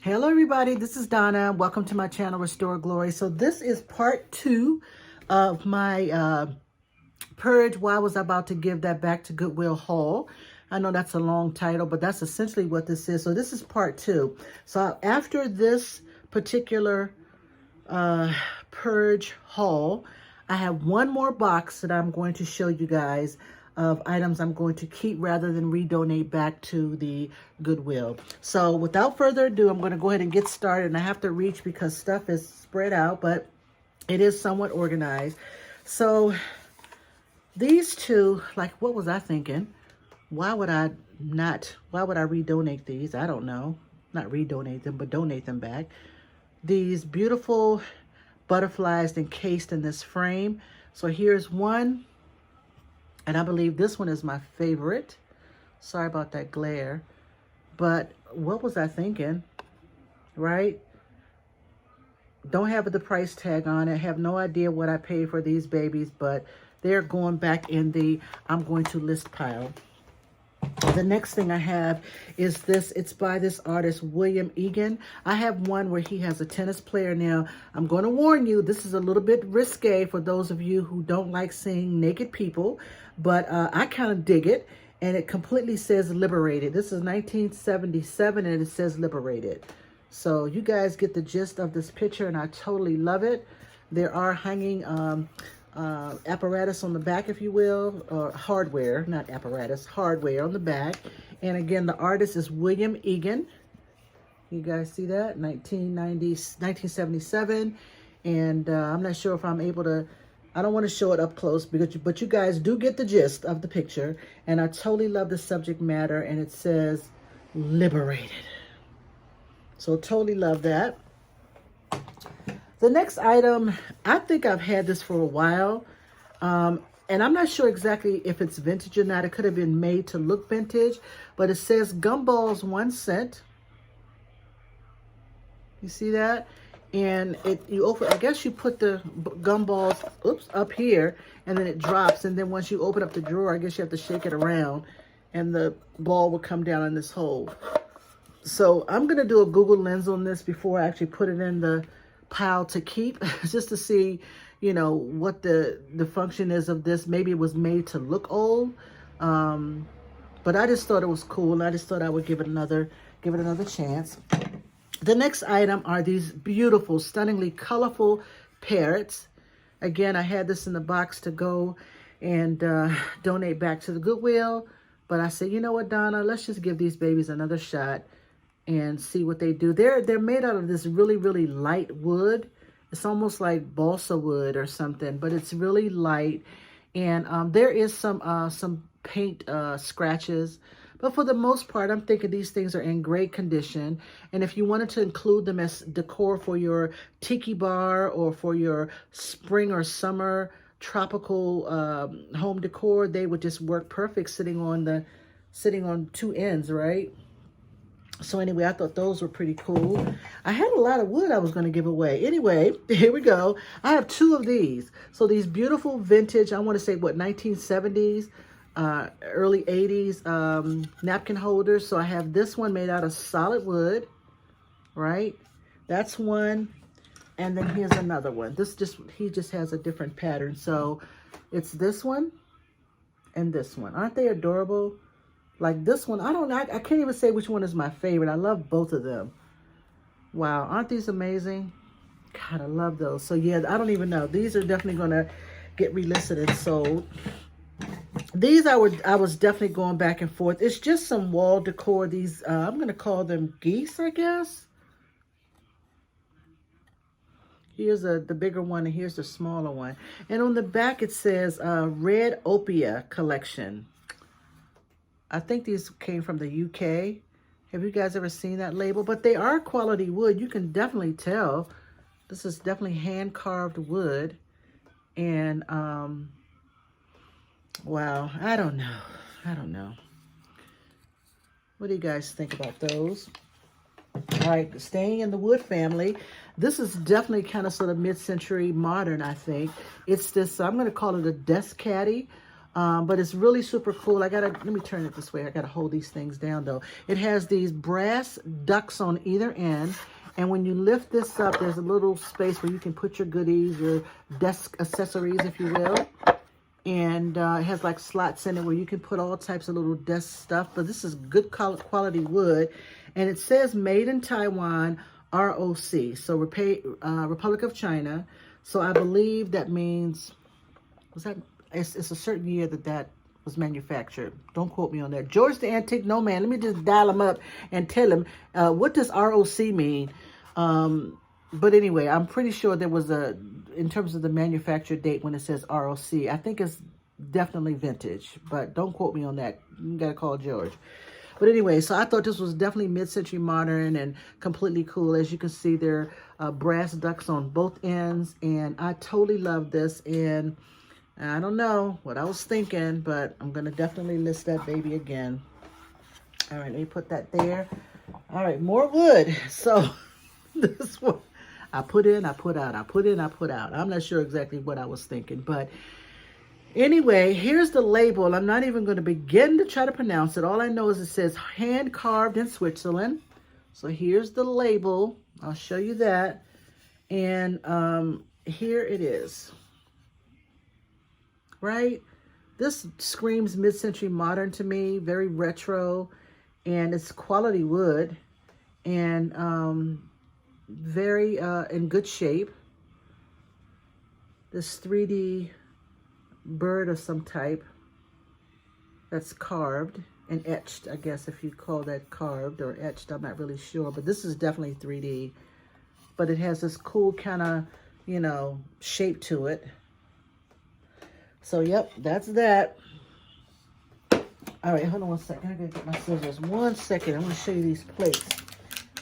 Hello everybody, this is Donna. Welcome to my channel, Restore Glory. So this is part 2 of my Purge, Why Was I About to Give That Back to Goodwill haul. I know that's a long title, but that's essentially what this is. So this is part 2. So after this particular Purge haul, I have one more box that I'm going to show you guys of items I'm going to keep rather than redonate back to the Goodwill. So without further ado, I'm going to go ahead and get started. And I have to reach because stuff is spread out, but it is somewhat organized. So these two, like, what was I thinking? Why would I redonate these? I don't know. Not redonate them, but donate them back. These beautiful butterflies encased in this frame. So here's one. And I believe this one is my favorite. Sorry about that glare. But what was I thinking? Right? Don't have the price tag on it. Have no idea what I paid for these babies. But they're going back in the I'm going to list pile. The next thing I have is this. It's by this artist, William Egan. I have one where he has a tennis player. Now, I'm going to warn you, this is a little bit risque for those of you who don't like seeing naked people, but I kind of dig it, and it completely says liberated. This is 1977, and it says liberated. So you guys get the gist of this picture, and I totally love it. There are hanging apparatus on the back, if you will, or hardware, not apparatus, hardware on the back. And again, the artist is William Egan. You guys see that? 1977. And I'm not sure if I'm able to, I don't want to show it up close, but you guys do get the gist of the picture. And I totally love the subject matter, and it says liberated. So totally love that. The next item, I think I've had this for a while, and I'm not sure exactly if it's vintage or not. It could have been made to look vintage, but it says Gumballs 1 cent. You see that? And you open, I guess you put the gumballs, up here, and then it drops, and then once you open up the drawer, I guess you have to shake it around, and the ball will come down in this hole. So I'm going to do a Google lens on this before I actually put it in the pile to keep, just to see, you know, what the function is of this. Maybe it was made to look old, but I just thought it was cool, and I just thought I would give it another chance. The next item are these beautiful, stunningly colorful parrots. Again, I had this in the box to go and donate back to the Goodwill, but I said, you know what, Donna, let's just give these babies another shot and see what they do. They're made out of this really, really light wood. It's almost like balsa wood or something, but it's really light. And there is some paint scratches, but for the most part, I'm thinking these things are in great condition. And if you wanted to include them as decor for your tiki bar or for your spring or summer tropical home decor, they would just work perfect sitting on two ends, right? So anyway, I thought those were pretty cool. I had a lot of wood I was going to give away. Anyway, here we go. I have 2 of these. So these beautiful vintage, I want to say, what, 1970s, early 80s napkin holders. So I have this one made out of solid wood, right? That's one. And then here's another one. He just has a different pattern. So it's this one and this one. Aren't they adorable? Like this one, I can't even say which one is my favorite. I love both of them. Wow, aren't these amazing? God, I love those. So yeah, I don't even know. These are definitely gonna get relisted and sold. These I was definitely going back and forth. It's just some wall decor. These I'm gonna call them geese, I guess. Here's the bigger one, and here's the smaller one. And on the back it says Red Opia Collection. I think these came from the UK. Have you guys ever seen that label? But they are quality wood. You can definitely tell. This is definitely hand-carved wood. And, wow, I don't know. What do you guys think about those? All right, staying in the wood family. This is definitely kind of sort of mid-century modern, I think. It's this, I'm going to call it a desk caddy. But it's really super cool. Let me turn it this way. I gotta hold these things down though. It has these brass ducts on either end. And when you lift this up, there's a little space where you can put your goodies, your desk accessories, if you will. And it has like slots in it where you can put all types of little desk stuff. But this is good quality wood. And it says made in Taiwan, ROC. So Republic of China. So I believe that means, it's a certain year that was manufactured. Don't quote me on that. George the Antique, no man. Let me just dial him up and tell him, what does ROC mean? But anyway, I'm pretty sure there was in terms of the manufacture date when it says ROC, I think it's definitely vintage, but don't quote me on that. You gotta call George. But anyway, so I thought this was definitely mid-century modern and completely cool. As you can see, there are brass ducts on both ends, and I totally love this. And I don't know what I was thinking, but I'm going to definitely list that baby again. All right, let me put that there. All right, more wood. So this one, I put in, I put out, I put in, I put out. I'm not sure exactly what I was thinking, but anyway, here's the label. I'm not even going to begin to try to pronounce it. All I know is it says hand carved in Switzerland. So here's the label. I'll show you that. And here it is. Right? This screams mid-century modern to me, very retro, and it's quality wood and very in good shape. This 3D bird of some type that's carved and etched, I guess, if you call that carved or etched, I'm not really sure, but this is definitely 3D, but it has this cool kind of, you know, shape to it. So, yep, that's that. All right, hold on one second. I gotta get my scissors. 1 second. I'm gonna show you these plates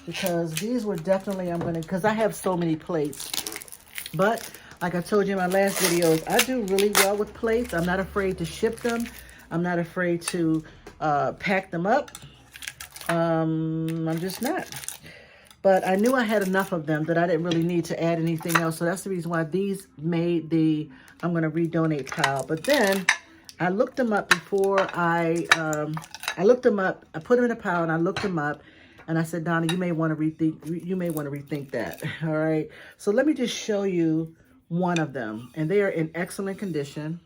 because these were definitely, because I have so many plates. But like I told you in my last videos, I do really well with plates. I'm not afraid to ship them. I'm not afraid to pack them up. I'm just not. But I knew I had enough of them that I didn't really need to add anything else. So that's the reason why these made the I'm going to redonate pile. But then I looked them up before I looked them up. I put them in a pile and I looked them up. And I said, Donna, you may want to rethink that. All right. So let me just show you one of them. And they are in excellent condition.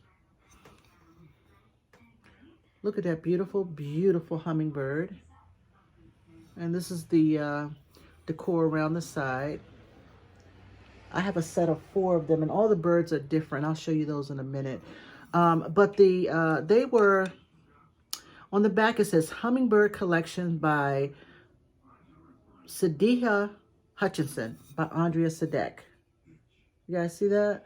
Look at that beautiful, beautiful hummingbird. And this is the decor around the side. I have a set of 4 of them, and all the birds are different. I'll show you those in a minute. But they were, on the back it says Hummingbird Collection by Sadiha Hutchinson by Andrea Sadek. You guys see that?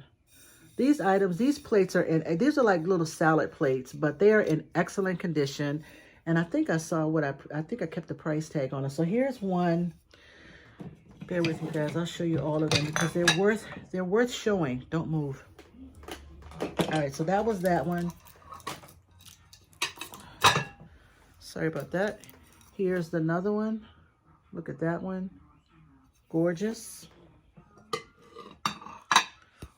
These items, these plates are these are like little salad plates, but they are in excellent condition. And I think I saw I think I kept the price tag on it. So here's one. Bear with me, guys. I'll show you all of them because they're worth showing. Don't move. All right, so that was that one. Sorry about that. Here's another one. Look at that one. Gorgeous.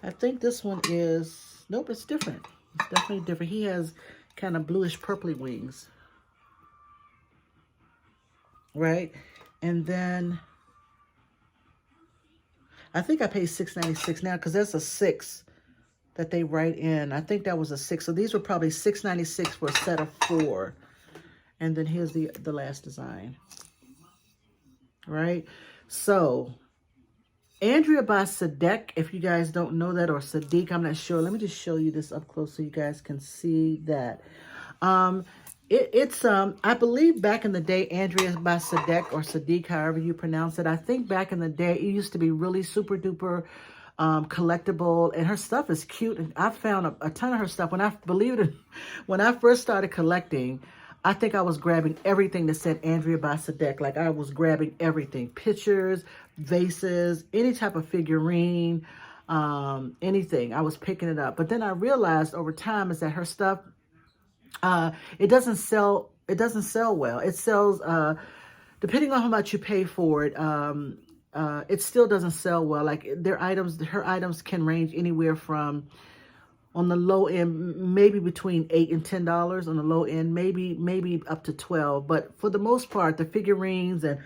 I think this one is, nope, it's different. It's definitely different. He has kind of bluish purpley wings. Right? And then I think I paid $6.96 now because that's a 6 that they write in. I think that was a 6. So these were probably $6.96 for a set of 4. And then here's the last design. Right? So Andrea by Sadek, if you guys don't know that, or Sadiq, I'm not sure. Let me just show you this up close so you guys can see that. It's I believe back in the day, Andrea by Sadek or Sadiq, however you pronounce it. I think back in the day, it used to be really super duper collectible, and her stuff is cute. And I found a ton of her stuff. When I first started collecting, I think I was grabbing everything that said Andrea by Sadek. Like I was grabbing everything, pictures, vases, any type of figurine, anything. I was picking it up. But then I realized over time is that her stuff, it doesn't sell well. It sells, depending on how much you pay for it, it still doesn't sell well. Like her items can range anywhere from On the low end, maybe between $8 and $10 on the low end, maybe up to 12. But for the most part, the figurines and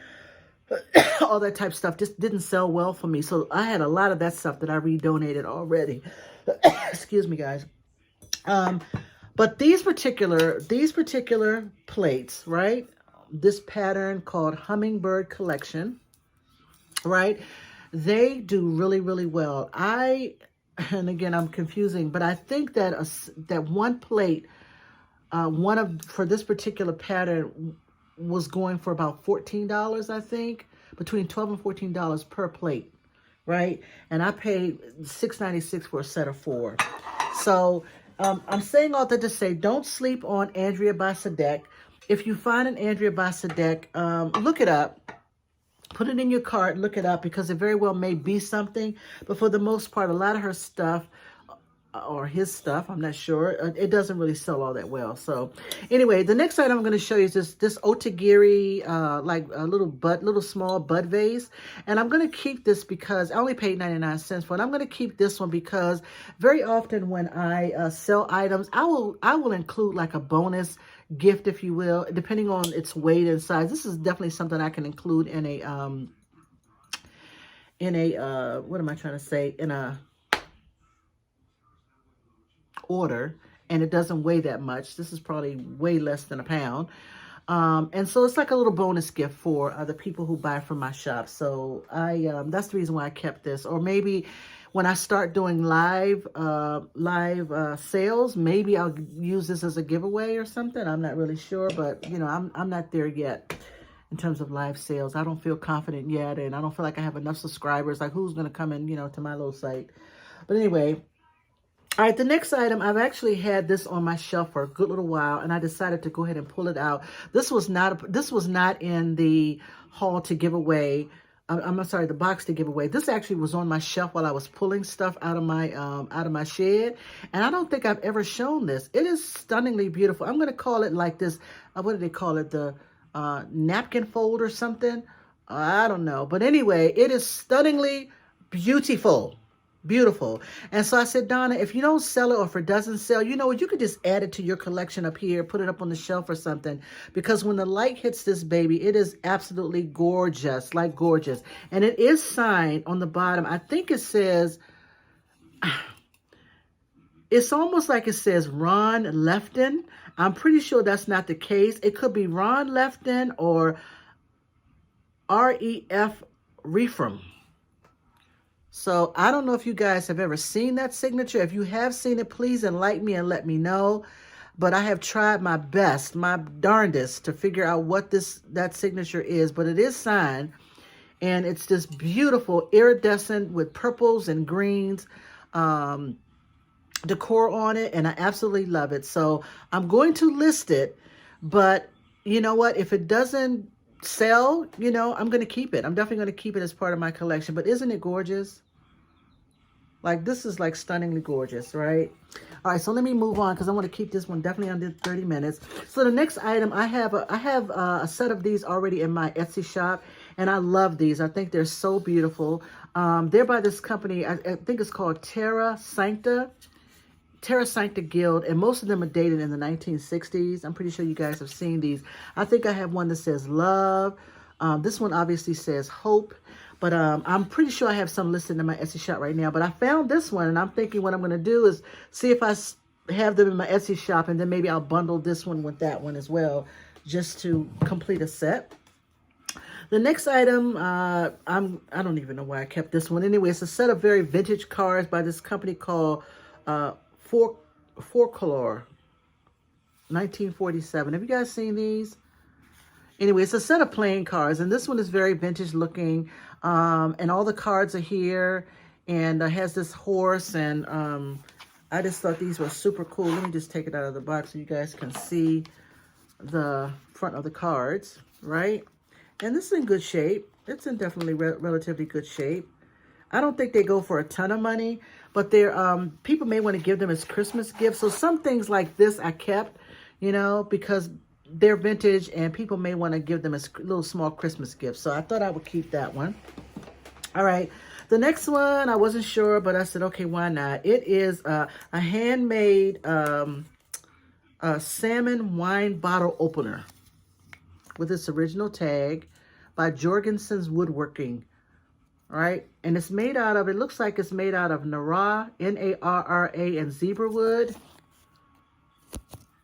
all that type of stuff just didn't sell well for me. So I had a lot of that stuff that I redonated already. Excuse me, guys. But these particular plates, right? This pattern called Hummingbird Collection, right? They do really, really well. And again, I'm confusing, but I think that that one plate, for this particular pattern was going for about $14, I think, between $12 and $14 per plate, right? And I paid $6.96 for a set of 4. So I'm saying all that to say, don't sleep on Andrea by Sadek. If you find an Andrea by Sadek, look it up. Put it in your cart, look it up, because it very well may be something. But for the most part, a lot of her stuff, or his stuff, I'm not sure, it doesn't really sell all that well. So anyway, the next item I'm going to show you is this Otagiri, like a little small bud vase. And I'm going to keep this because I only paid 99 cents for it. I'm going to keep this one because very often when I sell items, I will include like a bonus gift, if you will, depending on its weight and size. This is definitely something I can include in a what am I trying to say, in a order, and it doesn't weigh that much. This is probably way less than a pound. And so it's like a little bonus gift for the people who buy from my shop. So that's the reason why I kept this. Or maybe when I start doing live sales, maybe I'll use this as a giveaway or something. I'm not really sure, but you know, I'm not there yet in terms of live sales. I don't feel confident yet, and I don't feel like I have enough subscribers. Like, who's going to come in, you know, to my little site? But anyway, all right, the next item, I've actually had this on my shelf for a good little while, and I decided to go ahead and pull it out. This was not in the haul to give away. I'm sorry, the box to give away. This actually was on my shelf while I was pulling stuff out of my shed, and I don't think I've ever shown this. It is stunningly beautiful. I'm going to call it like this. What do they call it? The napkin fold or something? I don't know. But anyway, it is stunningly beautiful. Beautiful. And so I said, Donna, if you don't sell it or if it doesn't sell, you know what, you could just add it to your collection up here, put it up on the shelf or something, because when the light hits this baby, it is absolutely gorgeous, like gorgeous. And it is signed on the bottom. I think it says, it's almost like it says Ron Lefton. I'm pretty sure that's not the case. It could be Ron Lefton or R.E.F. Refram. So I don't know if you guys have ever seen that signature. If you have seen it, please enlighten me and let me know. But I have tried my best, my darndest, to figure out what that signature is. But it is signed, and it's this beautiful iridescent with purples and greens decor on it, and I absolutely love it. So I'm going to list it, but you know what? If it doesn't sell, you know, I'm going to keep it. I'm definitely going to keep it as part of my collection. But isn't it gorgeous? Like, this is like stunningly gorgeous, right? All right, so let me move on because I want to keep this one definitely under 30 minutes. So the next item, I have a set of these already in my Etsy shop, and I love these. I think they're so beautiful. They're by this company, I think it's called Terra Sancta Guild, and most of them are dated in the 1960s. I'm pretty sure you guys have seen these. I think I have one that says love. This one obviously says hope. But I'm pretty sure I have some listed in my Etsy shop right now. But I found this one, and I'm thinking what I'm going to do is see if I have them in my Etsy shop, and then maybe I'll bundle this one with that one as well, just to complete a set. The next item, I don't even know why I kept this one. Anyway, it's a set of very vintage cards by this company called Folklore 1947. Have you guys seen these? Anyway, it's a set of playing cards, and this one is very vintage looking, and all the cards are here, and it has this horse, and I just thought these were super cool. Let me just take it out of the box so you guys can see the front of the cards, right? And this is in good shape. It's in definitely relatively good shape. I don't think they go for a ton of money, but they're people may want to give them as Christmas gifts. So some things like this I kept, you know, because they're vintage and people may want to give them as little small Christmas gifts. So I thought I would keep that one. All right. The next one, I wasn't sure, but I said, okay, why not? It is a handmade salmon wine bottle opener with its original tag by Jorgensen's Woodworking. All right, and it's made out of, it looks like it's made out of Narra, N-A-R-R-A, and zebra wood.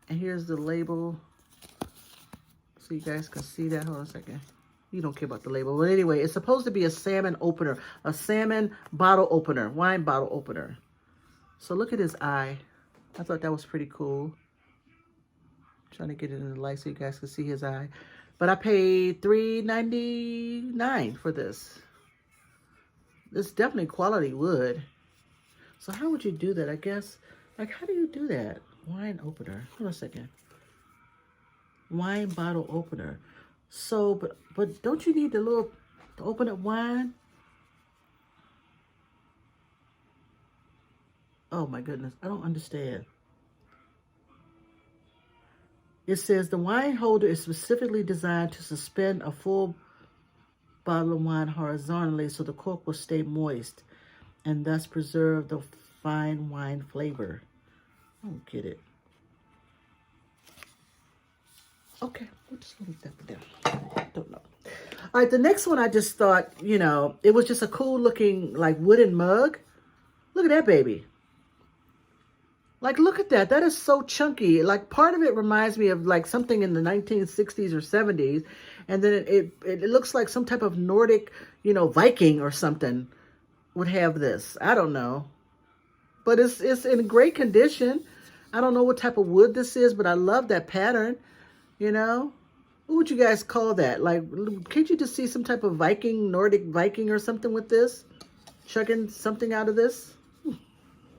And here's the label, so you guys can see that. Hold on a second. You don't care about the label. But anyway, it's supposed to be a salmon opener, a salmon bottle opener, wine bottle opener. So look at his eye. I thought that was pretty cool. I'm trying to get it in the light so you guys can see his eye. But I paid $3.99 for this. This is definitely quality wood. So how would you do that? I guess, like, how do you do that? Wine opener. Hold on a second. Wine bottle opener. So, but don't you need the little, to open up wine? Oh my goodness, I don't understand. It says the wine holder is specifically designed to suspend a full bottle of wine horizontally so the cork will stay moist and thus preserve the fine wine flavor. I don't get it. Okay, we'll just leave that for there. Don't know. All right, the next one I just thought, you know, it was just a cool looking like wooden mug. Look at that baby. Like, look at that. That is so chunky. Like, part of it reminds me of like something in the 1960s or 70s. And then it looks like some type of Nordic, you know, Viking or something would have this. I don't know. But it's in great condition. I don't know what type of wood this is, but I love that pattern. You know, what would you guys call that? Like, can't you just see some type of Viking, Nordic Viking or something with this? Chugging something out of this?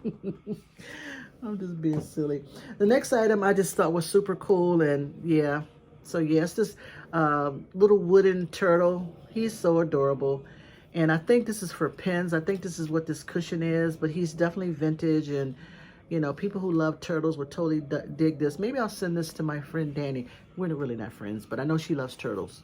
I'm just being silly. The next item I just thought was super cool. And yeah, so yes, this little wooden turtle. He's so adorable. And I think this is for pens. I think this is what this cushion is, but he's definitely vintage. And you know, people who love turtles would totally dig this. Maybe I'll send this to my friend Danny. We're really not friends, but I know she loves turtles.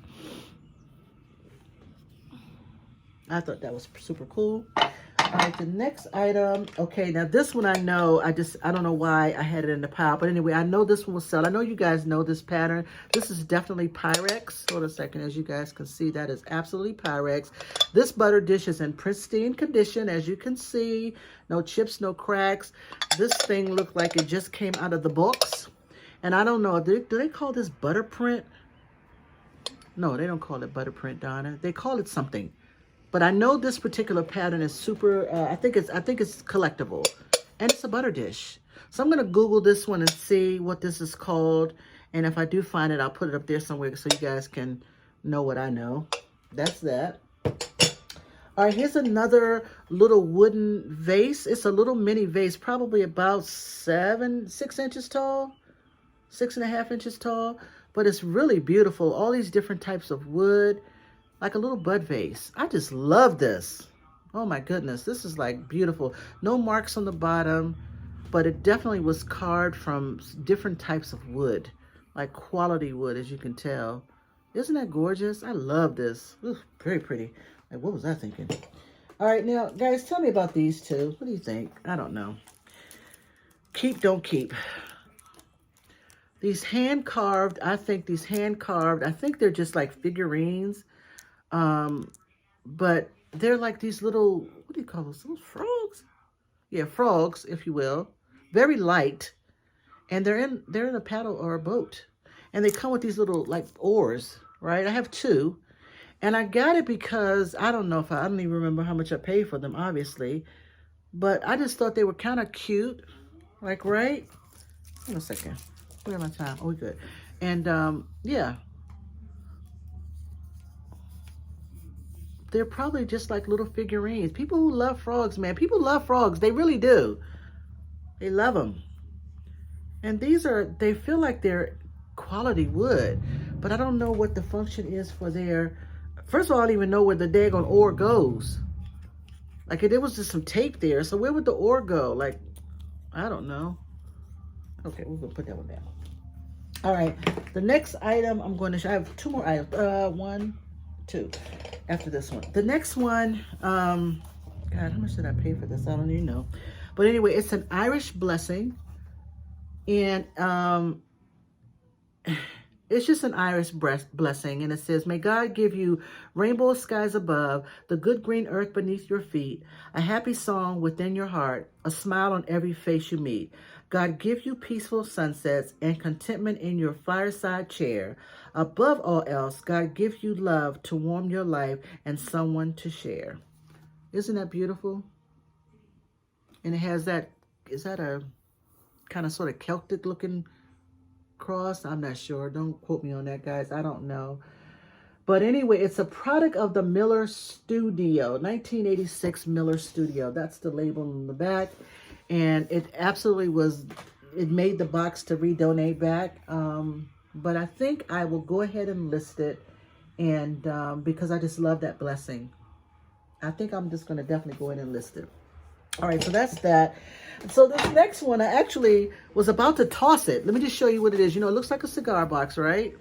I thought that was super cool. All right, the next item. Okay, now this one I know. I don't know why I had it in the pile. But anyway, I know this one will sell. I know you guys know this pattern. This is definitely Pyrex. Hold on a second. As you guys can see, that is absolutely Pyrex. This butter dish is in pristine condition, as you can see. No chips, no cracks. This thing looked like it just came out of the box. And I don't know, do they call this butter print? No, they don't call it butter print, Donna. They call it something. But I know this particular pattern is super, I think it's collectible. And it's a butter dish. So I'm going to Google this one and see what this is called. And if I do find it, I'll put it up there somewhere so you guys can know what I know. That's that. All right, here's another little wooden vase. It's a little mini vase, probably about 6 inches tall, 6.5 inches tall. But it's really beautiful. All these different types of wood. Like a little bud vase. I just love this. Oh my goodness. This is like beautiful. No marks on the bottom, but it definitely was carved from different types of wood. Like quality wood, as you can tell. Isn't that gorgeous? I love this. Ooh, very pretty. Like, what was I thinking? All right, now, guys, tell me about these two. What do you think? I don't know. Keep, don't keep. These hand-carved, I think they're just like figurines. But they're like these little, what do you call those? Little frogs? Yeah, frogs, if you will. Very light. And they're in a paddle or a boat. And they come with these little like oars, right? I have 2. And I got it because I don't know if I don't even remember how much I paid for them, obviously. But I just thought they were kind of cute. Like, right? Hold on a second. Where am I time? Oh, we're good. And yeah. They're probably just like little figurines. People who love frogs, man. People love frogs. They really do. They love them. And they feel like they're quality wood. But I don't know what the function is for their... First of all, I don't even know where the daggone oar goes. Like, there was just some tape there. So where would the oar go? Like, I don't know. Okay, we're going to put that one down. All right. The next item I'm going to show... I have 2 more items. 1, 2. After this one. The next one, God, how much did I pay for this? I don't even know. But anyway, it's an Irish blessing. And it's just an Irish blessing. And it says, may God give you rainbow skies above, the good green earth beneath your feet, a happy song within your heart, a smile on every face you meet. God give you peaceful sunsets and contentment in your fireside chair. Above all else, God give you love to warm your life and someone to share. Isn't that beautiful? And it has that, is that a kind of sort of Celtic looking cross? I'm not sure. Don't quote me on that, guys. I don't know. But anyway, it's a product of the Miller Studio, 1986 Miller Studio. That's the label on the back. And it absolutely was, it made the box to redonate back. But I think I will go ahead and list it. And because I just love that blessing. I think I'm just going to definitely go in and list it. All right, so that's that. So this next one, I actually was about to toss it. Let me just show you what it is. You know, it looks like a cigar box, right?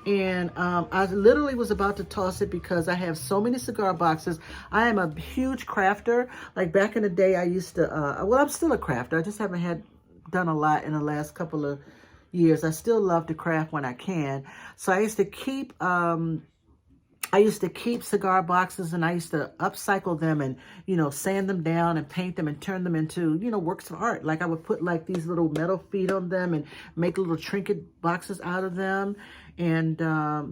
And I literally was about to toss it because I have so many cigar boxes. I am a huge crafter. Like back in the day, I used to, well, I'm still a crafter. I just haven't done a lot in the last couple of years. I still love to craft when I can. So I used to keep cigar boxes, and I used to upcycle them and, you know, sand them down and paint them and turn them into, you know, works of art. Like I would put like these little metal feet on them and make little trinket boxes out of them. And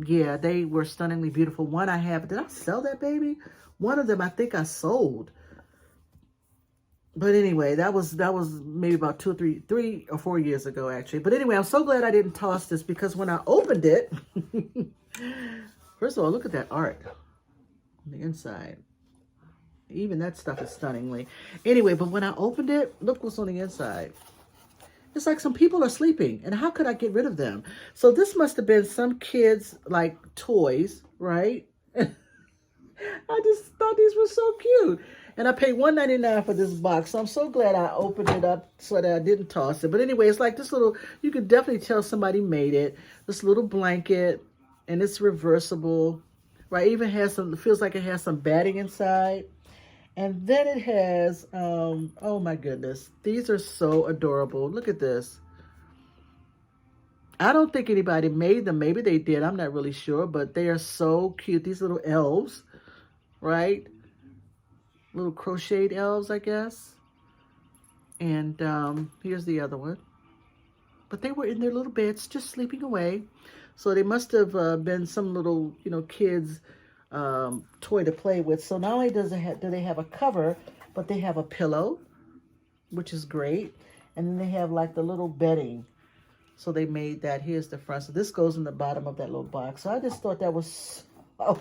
yeah, they were stunningly beautiful. One I have, did I sell that baby? One of them I think I sold. But anyway, that was maybe about 3 or 4 years ago, actually. But anyway, I'm so glad I didn't toss this, because when I opened it, first of all, look at that art on the inside. Even that stuff is stunningly. Anyway, but when I opened it, look what's on the inside. It's like some people are sleeping, and how could I get rid of them? So this must have been some kids' like toys, right? I just thought these were so cute. And I paid $1.99 for this box. So I'm so glad I opened it up so that I didn't toss it. But anyway, it's like this little, you could definitely tell somebody made it. This little blanket, and it's reversible, right? It even has some, it feels like it has some batting inside. And then it has, oh my goodness, these are so adorable. Look at this. I don't think anybody made them. Maybe they did. I'm not really sure, but they are so cute. These little elves, right? Little crocheted elves, I guess. And here's the other one. But they were in their little beds, just sleeping away. So they must have been some little, you know, kids' toy to play with. So not only do they have a cover, but they have a pillow, which is great. And then they have like the little bedding. So they made that. Here's the front. So this goes in the bottom of that little box. So I just thought that was so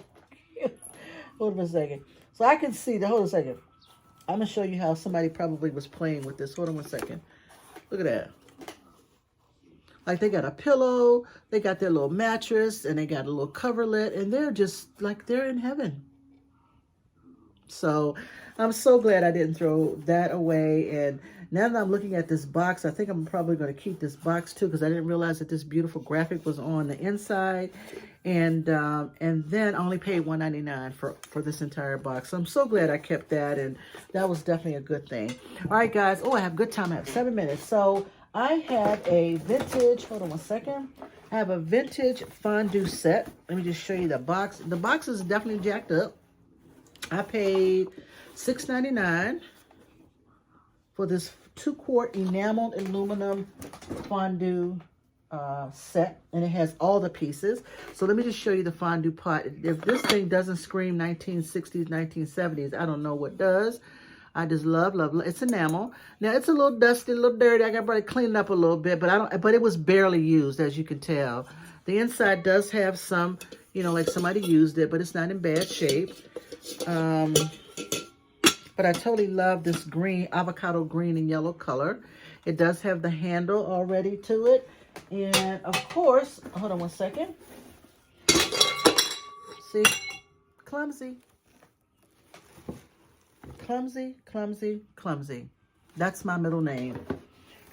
cute. Hold on a second. So I can see, hold on a second. I'm going to show you how somebody probably was playing with this. Hold on one second. Look at that. Like they got a pillow, they got their little mattress, and they got a little coverlet, and they're just like they're in heaven. So I'm so glad I didn't throw that away. And now that I'm looking at this box, I think I'm probably going to keep this box too, because I didn't realize that this beautiful graphic was on the inside. And then I only paid $1.99 for this entire box. So I'm so glad I kept that, and that was definitely a good thing. All right, guys. Oh, I have good time. I have 7 minutes. So I have a vintage, hold on one second. I have a vintage fondue set. Let me just show you the box. The box is definitely jacked up. I paid $6.99 for this 2-quart enameled aluminum fondue set, and it has all the pieces. So let me just show you the fondue pot. If this thing doesn't scream 1960s, 1970s, I don't know what does. I just love. It's enamel. Now it's a little dusty, a little dirty. I got to clean it up a little bit, but it was barely used, as you can tell. The inside does have some, you know, like somebody used it, but it's not in bad shape. But I totally love this green, avocado green and yellow color. It does have the handle already to it. And of course, hold on one second. See, clumsy. Clumsy. That's my middle name.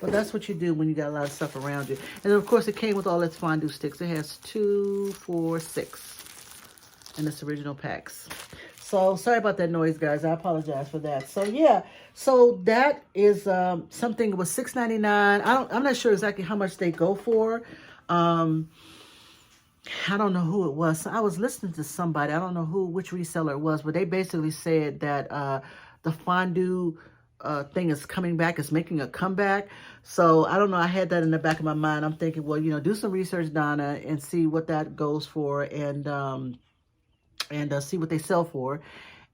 But that's what you do when you got a lot of stuff around you. And of course, it came with all its fondue sticks. It has 2, 4, 6 in its original packs. So sorry about that noise, guys. I apologize for that. So yeah, so that is something. It was $6.99. I'm not sure exactly how much they go for. I don't know who it was. I was listening to somebody. I don't know which reseller it was, but they basically said that the fondue thing is coming back. It's making a comeback. So I don't know. I had that in the back of my mind. I'm thinking, well, do some research, Donna, and see what that goes for, and see what they sell for.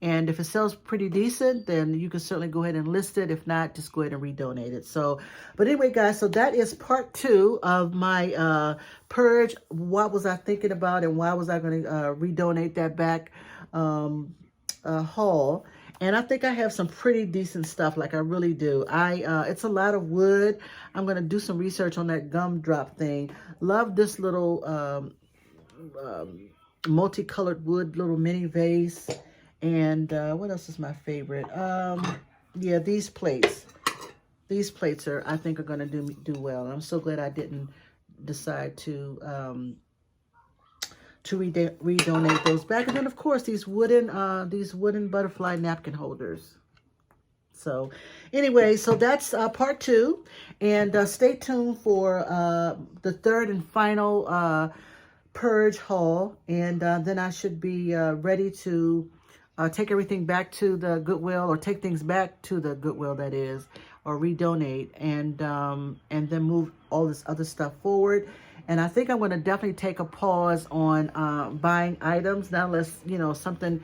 And if it sells pretty decent, then you can certainly go ahead and list it. If not, just go ahead and redonate it. So, but anyway, guys, so that is part 2 of my purge. What was I thinking about, and why was I going to redonate that back haul? And I think I have some pretty decent stuff, like I really do. It's a lot of wood. I'm going to do some research on that gumdrop thing. Love this little multicolored wood little mini vase. And what else is my favorite? Yeah, these plates. These plates I think are going to do well. And I'm so glad I didn't decide to redonate those back. And then of course these wooden butterfly napkin holders. So anyway, so that's part 2, and stay tuned for the 3rd and final purge haul, and then I should be ready to take everything back to the Goodwill, or take things back to the Goodwill, that is, or redonate, and then move all this other stuff forward. And I think I'm going to definitely take a pause on buying items now, unless something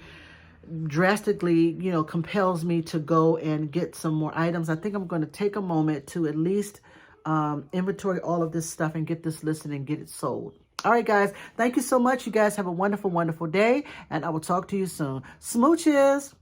drastically compels me to go and get some more items. I think I'm going to take a moment to at least inventory all of this stuff and get this listed and get it sold. All right, guys. Thank you so much. You guys have a wonderful, wonderful day, and I will talk to you soon. Smooches.